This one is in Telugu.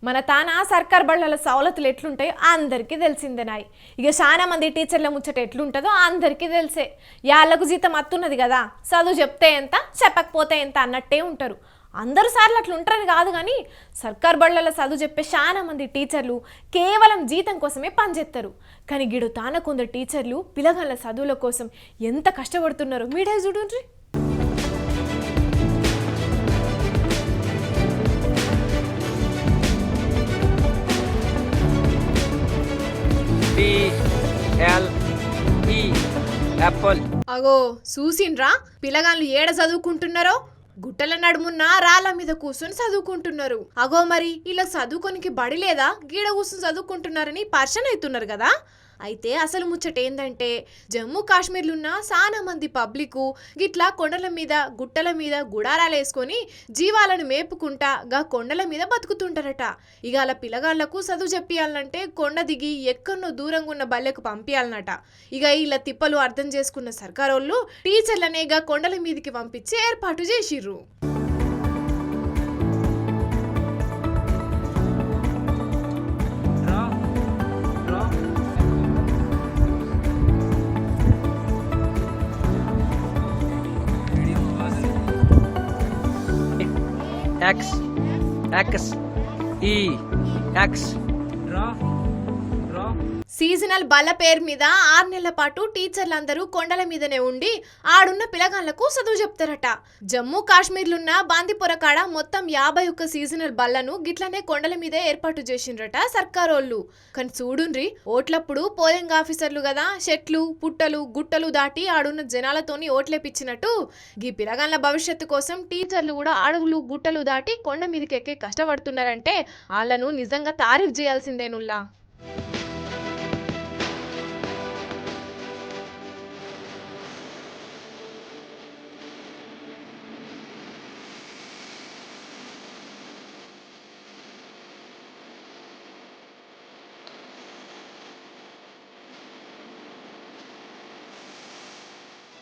మన తానా సర్కార్ బళ్ళల సవలతులు ఎట్లుంటాయో అందరికీ తెలిసిందేనాయి. ఇక చాలా మంది టీచర్ల ముచ్చట ఎట్లుంటుందో అందరికీ తెలిసే. యాళ్ళకు జీతం అత్తున్నది కదా, చదువు చెప్తే ఎంత చెప్పకపోతే ఎంత అన్నట్టే ఉంటారు. అందరూ సార్లు అట్లా ఉంటారని కాదు, కానీ సర్కార్ బళ్ళల చదువు చెప్పే చాలా మంది టీచర్లు కేవలం జీతం కోసమే పనిచేస్తారు. కానీ గిడు తాన కొందరు టీచర్లు పిల్లగాళ్ళ చదువుల కోసం ఎంత కష్టపడుతున్నారో మీడే చూడండి. అగో చూసిండ్రా పిల్లగాళ్ళు ఏడ చదువుకుంటున్నారో? గుట్టల నడుమున్న రాళ్ళ మీద కూర్చొని చదువుకుంటున్నారు. అగో మరి ఇలా చదువుకోనికి బడి లేదా, గీడ కూర్చొని చదువుకుంటున్నారని పర్షన్ అవుతున్నారు కదా. అయితే అసలు ముచ్చట ఏందంటే, జమ్మూ కాశ్మీర్లున్న చాలా మంది పబ్లిక్ గిట్లా కొండల మీద గుట్టల మీద గుడారాలు వేసుకొని జీవాలను మేపుకుంటా గా కొండల మీద బతుకుతుంటారట. ఇక అలా పిల్లగాళ్లకు చదువు చెప్పియాలంటే కొండ దిగి ఎక్కడో దూరంగా ఉన్న బల్లెకు పంపించాలన్నట. ఇక ఇలా తిప్పలు అర్థం చేసుకున్న సర్కారోళ్ళు టీచర్లనే గా కొండల మీదకి పంపించి ఏర్పాటు చేసిర్రు. X X E X draw. Seasonal బల్ల పేరు మీద 6 నెలల పాటు టీచర్లందరూ కొండల మీదనే ఉండి ఆడున్న పిల్లగాళ్లకు చదువు చెప్తారట. జమ్మూ కాశ్మీర్లున్న బాందిపుర కాడ మొత్తం 51 సీజనల్ బల్లను గిట్లనే కొండల మీదే ఏర్పాటు చేసిండ్రట సర్కారోళ్ళు. కానీ చూడుండ్రి, ఓట్లప్పుడు పోలింగ్ ఆఫీసర్లు కదా చెట్లు పుట్టలు గుట్టలు దాటి ఆడున్న జనాలతోని ఓట్లేపిచ్చినట్టు గీ పిల్లగాళ్ల భవిష్యత్తు కోసం టీచర్లు కూడా అడవులు గుట్టలు దాటి కొండ మీదకి ఎక్కే కష్టపడుతున్నారంటే వాళ్ళను నిజంగా తారీఫ్ చేయాల్సిందేనుల్లా.